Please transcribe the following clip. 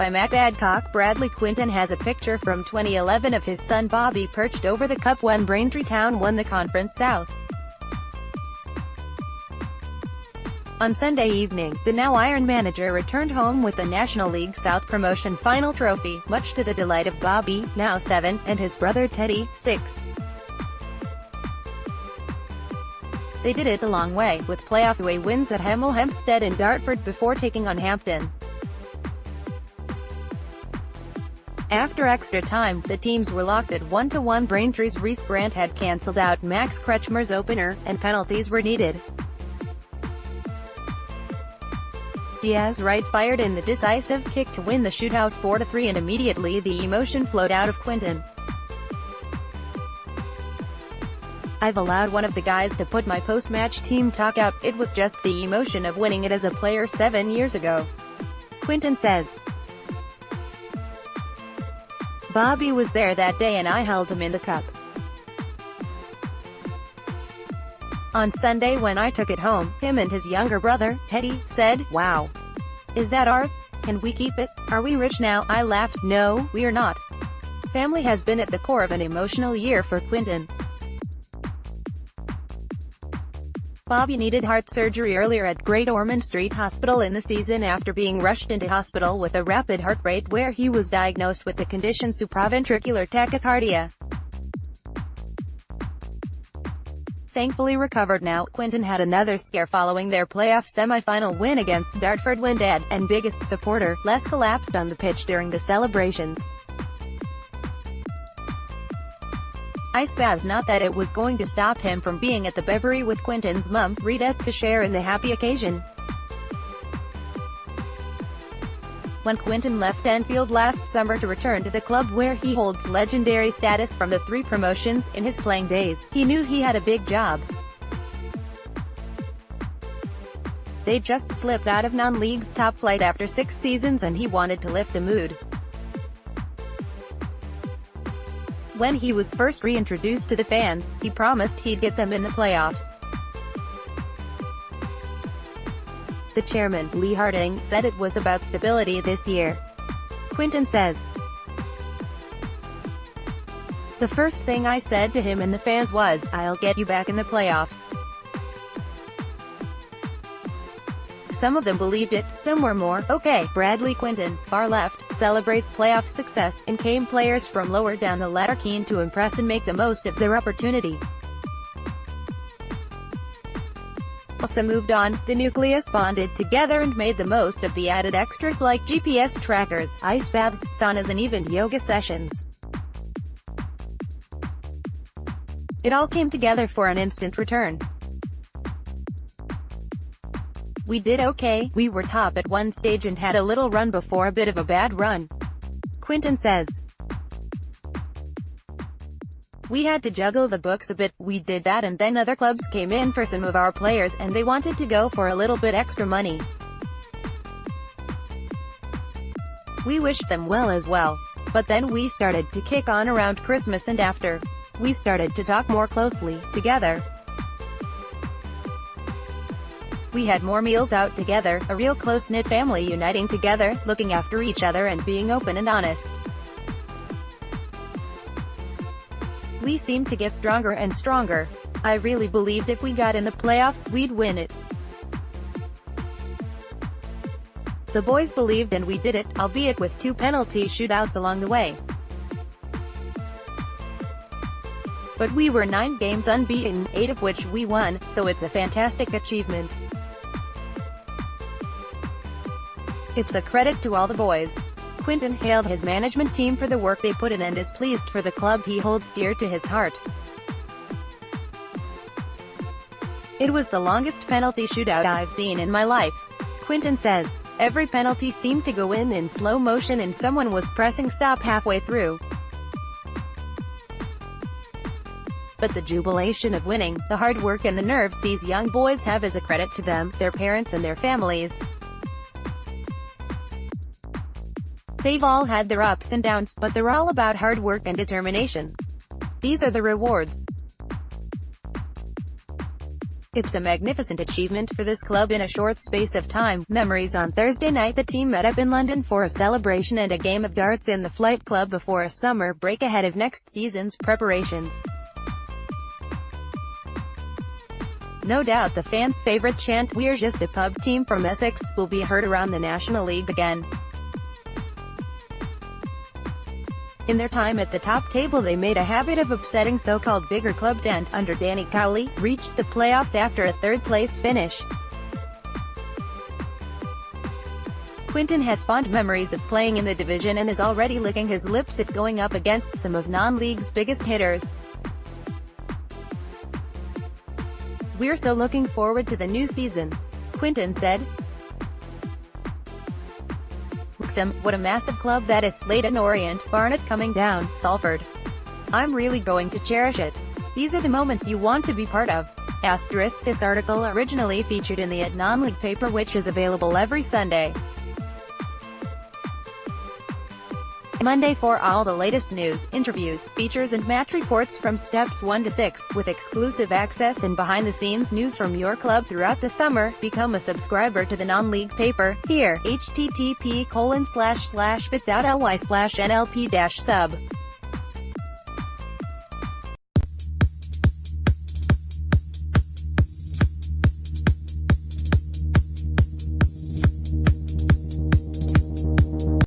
by Matt Badcock Bradley Quinton has a picture from 2011 of his son Bobby perched over the cup when Braintree Town won the Conference South. On Sunday evening, the now Iron manager returned home with the National League South Promotion Final trophy, much to the delight of Bobby, now 7, and his brother Teddy, 6. They did it the long way, with playoff away wins at Hemel Hempstead and Dartford before taking on Hampton. After extra time, the teams were locked at 1-1. Braintree's Reese Grant had cancelled out Max Kretschmer's opener, and penalties were needed. Diaz Wright fired in the decisive kick to win the shootout 4-3, and immediately the emotion flowed out of Quinton. "I've allowed one of the guys to put my post-match team talk out. It was just the emotion of winning it as a player 7 years ago," Quinton says. "Bobby was there that day and I held him in the cup. On Sunday when I took it home, him and his younger brother, Teddy, said, 'Wow. Is that ours? Can we keep it? Are we rich now?' I laughed. No, we're not." Family has been at the core of an emotional year for Quinton. Bobby needed heart surgery earlier at Great Ormond Street Hospital in the season after being rushed into hospital with a rapid heart rate where he was diagnosed with the condition supraventricular tachycardia. Thankfully recovered now, Quinton had another scare following their playoff semi-final win against Dartford when Dad, and biggest supporter, Les, collapsed on the pitch during the celebrations. "I spaz not that it was going to stop him from being at the Beverly with Quinton's mum, Rita, to share in the happy occasion." When Quinton left Enfield last summer to return to the club where he holds legendary status from the 3 promotions in his playing days, he knew he had a big job. They just slipped out of non-league's top flight after 6 seasons and he wanted to lift the mood. When he was first reintroduced to the fans, he promised he'd get them in the playoffs. The chairman, Lee Harding, said it was about stability this year. Quinton says, "The first thing I said to him and the fans was, 'I'll get you back in the playoffs.' Some of them believed it, some were more, okay." Bradley Quinton, far left, celebrates playoff success, and came players from lower down the ladder keen to impress and make the most of their opportunity. Also moved on, the nucleus bonded together and made the most of the added extras like GPS trackers, ice baths, saunas and even yoga sessions. It all came together for an instant return. "We did okay, we were top at one stage and had a little run before a bit of a bad run," Quinton says. "We had to juggle the books a bit, we did that, and then other clubs came in for some of our players and they wanted to go for a little bit extra money. We wished them well as well. But then we started to kick on around Christmas and after. We started to talk more closely, together. We had more meals out together, a real close-knit family uniting together, looking after each other and being open and honest. We seemed to get stronger and stronger. I really believed if we got in the playoffs, we'd win it. The boys believed and we did it, albeit with 2 penalty shootouts along the way. But we were 9 games unbeaten, 8 of which we won, so it's a fantastic achievement. It's a credit to all the boys." Quinton hailed his management team for the work they put in and is pleased for the club he holds dear to his heart. "It was the longest penalty shootout I've seen in my life," Quinton says. "Every penalty seemed to go in slow motion and someone was pressing stop halfway through. But the jubilation of winning, the hard work and the nerves these young boys have is a credit to them, their parents and their families. They've all had their ups and downs, but they're all about hard work and determination. These are the rewards." It's a magnificent achievement for this club in a short space of time. Memories. On Thursday night the team met up in London for a celebration and a game of darts in the Flight Club before a summer break ahead of next season's preparations. No doubt the fans' favourite chant, "We're just a pub team from Essex," will be heard around the National League again. In their time at the top table they made a habit of upsetting so-called bigger clubs and, under Danny Cowley, reached the playoffs after a third-place finish. Quinton has fond memories of playing in the division and is already licking his lips at going up against some of non-league's biggest hitters. "We're so looking forward to the new season," Quinton said. Wrexham, what a massive club that is, Leyton Orient, Barnet coming down, Salford. I'm really going to cherish it. These are the moments you want to be part of. *. This article originally featured in the non-league paper, which is available every Sunday. Monday for all the latest news, interviews, features and match reports from steps 1 to 6, with exclusive access and behind-the-scenes news from your club throughout the summer. Become a subscriber to the non-league paper, here, http://bit.ly/nlp-sub.